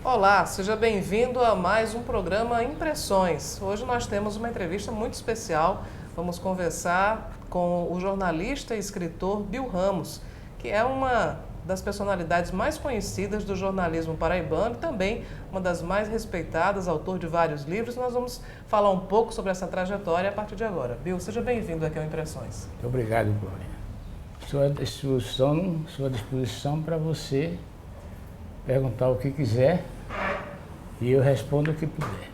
Olá, seja bem-vindo a mais um programa Impressões. Hoje nós temos uma entrevista muito especial. Vamos conversar com o jornalista e escritor Bill Ramos, que é uma das personalidades mais conhecidas do jornalismo paraibano e também uma das mais respeitadas, autor de vários livros. Nós vamos falar um pouco sobre essa trajetória a partir de agora. Bill, seja bem-vindo aqui ao Impressões. Muito obrigado, Glória. Sua disposição para você perguntar o que quiser e eu respondo o que puder.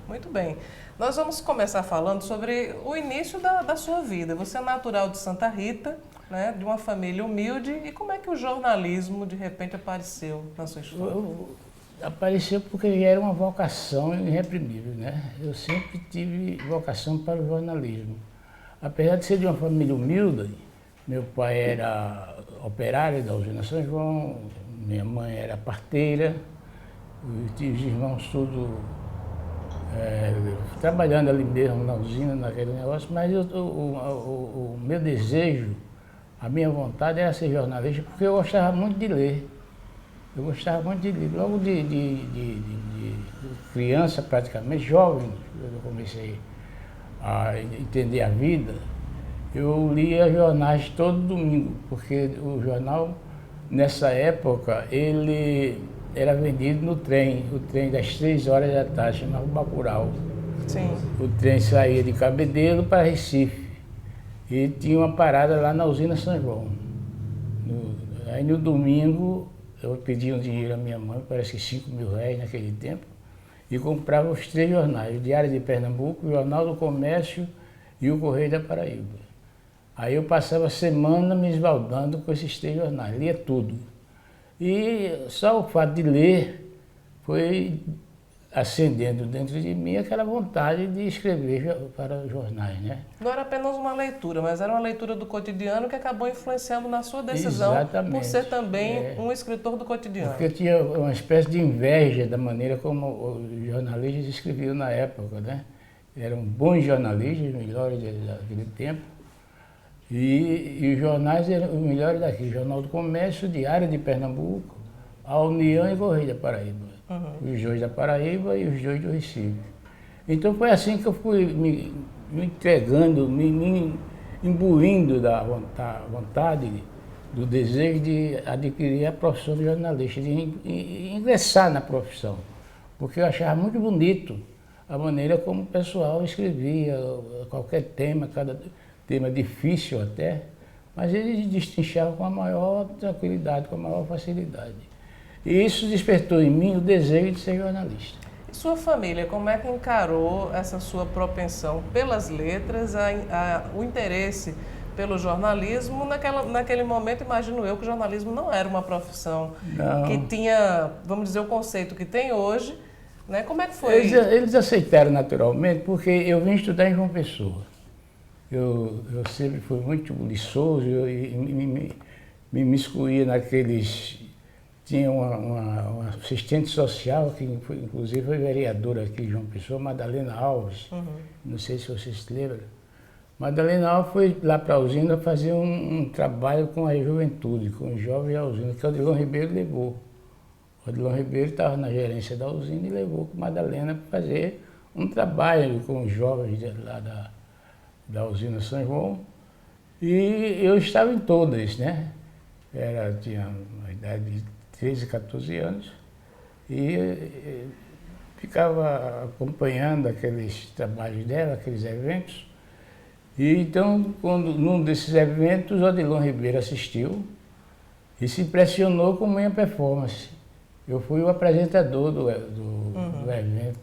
Muito bem. Nós vamos começar falando sobre o início da sua vida. Você é natural de Santa Rita, né, de uma família humilde. E como é que o jornalismo, de repente, apareceu na sua história? Apareceu porque era uma vocação irreprimível, né? Eu sempre tive vocação para o jornalismo. Apesar de ser de uma família humilde, meu pai era operário da usina São João, minha mãe era parteira, os irmãos todos trabalhando ali mesmo na usina, naquele negócio, mas o meu desejo, a minha vontade era ser jornalista porque eu gostava muito de ler. Eu gostava muito de ler. Logo de criança, praticamente, jovem, eu comecei a entender a vida, eu lia jornais todo domingo, porque o jornal, nessa época, ele era vendido no trem, o trem das 3 horas da tarde, chamava Bacurau. Sim. O trem saía de Cabedelo para Recife e tinha uma parada lá na usina São João. Aí no domingo eu pedi um dinheiro à minha mãe, parece que R$ 5.000 naquele tempo, e comprava os 3 jornais, o Diário de Pernambuco, o Jornal do Comércio e o Correio da Paraíba. Aí eu passava a semana me esbaldando com esses 3 jornais, lia tudo. E só o fato de ler foi acendendo dentro de mim aquela vontade de escrever para os jornais, né? Não era apenas uma leitura, mas era uma leitura do cotidiano que acabou influenciando na sua decisão. Exatamente. Por ser também um escritor do cotidiano. Porque eu tinha uma espécie de inveja da maneira como os jornalistas escreviam na época, né? Eram bons jornalistas, melhores daquele tempo. E os jornais eram os melhores daqui, Jornal do Comércio, Diário de Pernambuco, a União e Correio da Paraíba. Os dois da Paraíba e os dois do Recife. Então foi assim que eu fui me entregando, me imbuindo da vontade, do desejo de adquirir a profissão de jornalista, de ingressar na profissão. Porque eu achava muito bonito a maneira como o pessoal escrevia qualquer tema, cada tema difícil até, mas eles destrinchavam com a maior tranquilidade, com a maior facilidade. E isso despertou em mim o desejo de ser jornalista. E sua família, como é que encarou essa sua propensão pelas letras, o interesse pelo jornalismo? Naquele momento, imagino eu, que o jornalismo não era uma profissão que tinha, vamos dizer, o conceito que tem hoje, né? Como é que foi? Eles aceitaram naturalmente, porque eu vim estudar em João Pessoa. Eu sempre fui muito liçoso e me imiscuía naqueles... Tinha uma assistente social, que inclusive foi vereadora aqui em João Pessoa, Madalena Alves. Não sei se vocês se lembram. Madalena Alves foi lá para a usina fazer um trabalho com a juventude, com os jovens da usina, que o Odilon Ribeiro levou. O Odilon Ribeiro estava na gerência da usina e levou com a Madalena para fazer um trabalho com os jovens lá da usina São João, e eu estava em todas, né? Tinha uma idade de 13, 14 anos, e ficava acompanhando aqueles trabalhos dela, aqueles eventos. E então, num desses eventos, o Odilon Ribeiro assistiu e se impressionou com a minha performance. Eu fui o apresentador do evento,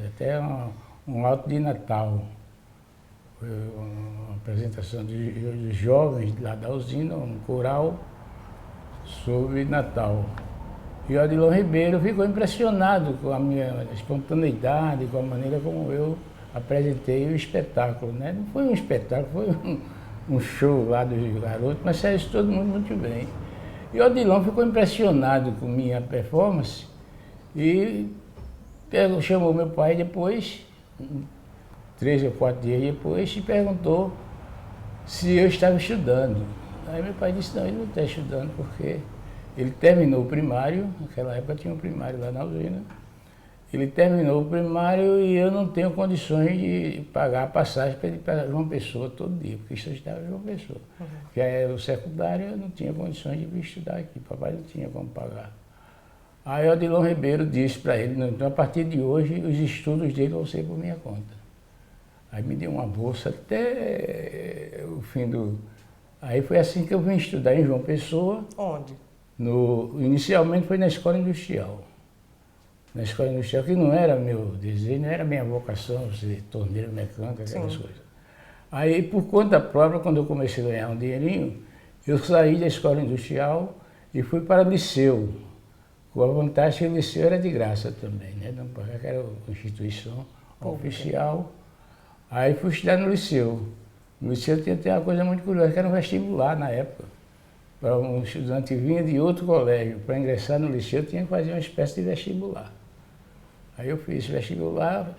até um alto de Natal. Foi uma apresentação dos jovens lá da usina, um coral sobre Natal. E o Odilon Ribeiro ficou impressionado com a minha espontaneidade, com a maneira como eu apresentei o espetáculo, né? Não foi um espetáculo, foi um show lá dos garotos, mas saiu todo mundo muito bem. E o Odilon ficou impressionado com minha performance e chamou meu pai depois, 3 ou 4 dias depois, e perguntou se eu estava estudando. Aí meu pai disse, não, ele não está estudando porque Ele terminou o primário, naquela época tinha um primário lá na usina. Ele terminou o primário e eu não tenho condições de pagar a passagem para ele ir para João Pessoa todo dia, porque isso eu estava em João Pessoa. Já era o secundário, eu não tinha condições de vir estudar aqui, papai não tinha como pagar. Aí o Odilon Ribeiro disse para ele, então a partir de hoje os estudos dele vão ser por minha conta. Aí me deu uma bolsa até o fim do... Aí foi assim que eu vim estudar em João Pessoa. Onde? Inicialmente foi na Escola Industrial. Na Escola Industrial, que não era meu desejo, não era minha vocação, ser torneiro mecânico, aquelas Sim. coisas. Aí, por conta própria, quando eu comecei a ganhar um dinheirinho, eu saí da Escola Industrial e fui para o Liceu. Com a vantagem que o Liceu era de graça também, né? Não pagava, era uma instituição oficial. Aí fui estudar no Liceu. No Liceu tinha uma coisa muito curiosa, que era um vestibular na época. Para um estudante que vinha de outro colégio, para ingressar no Liceu, tinha que fazer uma espécie de vestibular. Aí eu fiz vestibular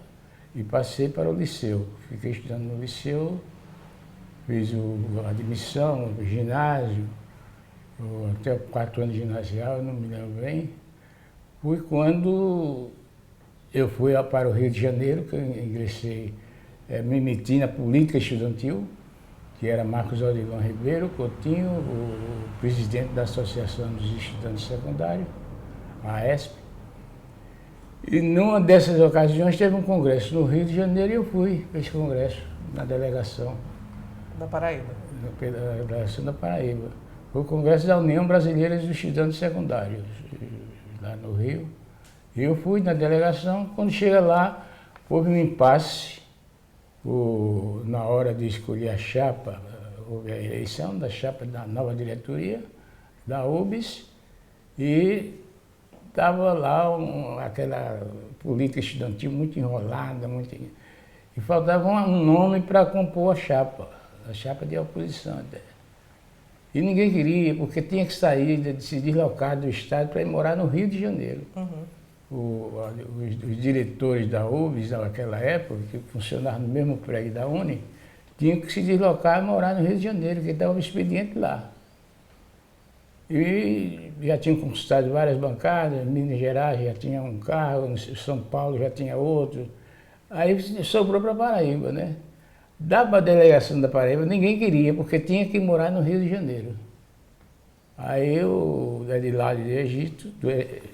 e passei para o Liceu. Fiquei estudando no Liceu, fiz a admissão, o ginásio, até 4 anos de ginasial, não me lembro bem. Foi quando eu fui para o Rio de Janeiro, que eu ingressei, me meti na política estudantil, que era Marcos Odilon Ribeiro Coutinho, o presidente da Associação dos Estudantes Secundários, a AESP. E numa dessas ocasiões teve um congresso no Rio de Janeiro e eu fui para esse congresso, na delegação. Da Paraíba? Na delegação da Paraíba. Foi o congresso da União Brasileira dos Estudantes Secundários, lá no Rio. E eu fui na delegação, quando chega lá, houve um impasse. Na hora de escolher a chapa, houve a eleição da chapa da nova diretoria, da UBS, e estava lá aquela política estudantil muito enrolada, e faltava um nome para compor a chapa de oposição até. E ninguém queria, porque tinha que sair, se deslocar do estado para ir morar no Rio de Janeiro. Os diretores da UBS, naquela época, que funcionavam no mesmo prédio da Uni, tinham que se deslocar e morar no Rio de Janeiro, porque estava o expediente lá. E já tinham conquistado várias bancadas, Minas Gerais já tinha um carro, São Paulo já tinha outro. Aí sobrou para Paraíba, né? Da delegação da Paraíba ninguém queria, porque tinha que morar no Rio de Janeiro. Aí o Edilado de Egito,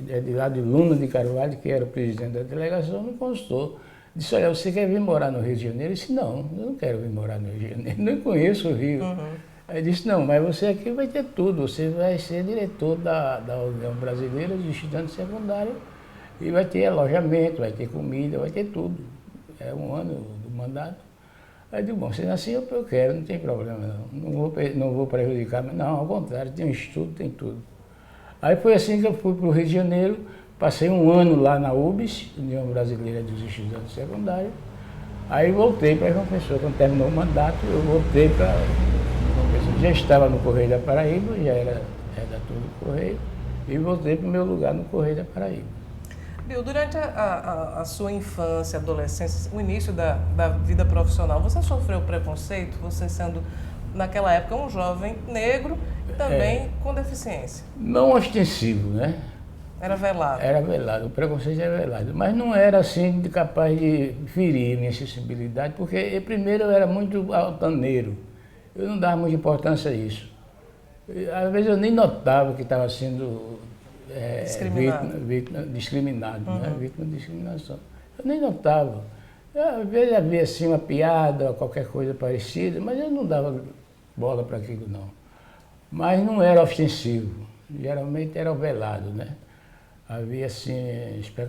Edilado de Luna de Carvalho, que era o presidente da delegação, me consultou. Disse, olha, você quer vir morar no Rio de Janeiro? Eu disse, não, eu não quero vir morar no Rio de Janeiro, nem conheço o Rio. Aí disse, não, mas você aqui vai ter tudo, você vai ser diretor da União Brasileira dos Estudantes Secundários e vai ter alojamento, vai ter comida, vai ter tudo. É um ano do mandato. Aí eu digo, bom, se assim eu quero, não tem problema não, não vou prejudicar, mas não, ao contrário, tem um estudo, tem tudo. Aí foi assim que eu fui para o Rio de Janeiro, passei um ano lá na UBS, União Brasileira dos Estudantes Secundários, aí voltei para João Pessoa, quando terminou o mandato, eu voltei para João Pessoa, já estava no Correio da Paraíba, já era redator do Correio, e voltei para o meu lugar no Correio da Paraíba. Bill, durante a sua infância, adolescência, o início da vida profissional, você sofreu preconceito, você sendo, naquela época, um jovem negro e também com deficiência? Não ostensivo, né? Era velado? Era velado, o preconceito era velado, mas não era assim capaz de ferir minha sensibilidade, porque primeiro eu era muito altaneiro, eu não dava muita importância a isso. Às vezes eu nem notava que estava sendo... discriminado, né? Vítima de discriminação. Eu nem notava. Às vezes havia assim uma piada, qualquer coisa parecida, mas eu não dava bola para aquilo não. Mas não era ostensivo, geralmente era velado, né? Havia assim,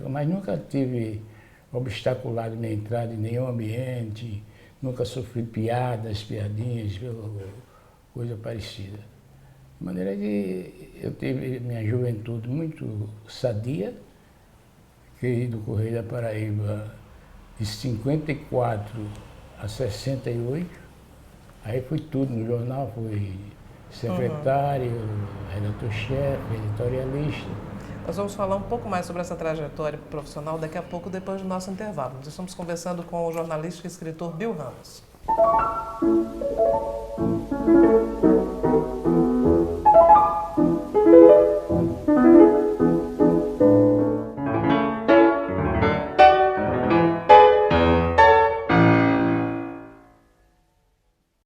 mas nunca tive obstaculado minha entrada em nenhum ambiente, nunca sofri piadinhas, coisa parecida. De maneira que eu tive minha juventude muito sadia, que do Correio da Paraíba de 54 a 68, aí fui tudo no jornal, fui secretário, redator-chefe, editorialista. Nós vamos falar um pouco mais sobre essa trajetória profissional daqui a pouco, depois do nosso intervalo. Nós estamos conversando com o jornalista e escritor Bill Ramos.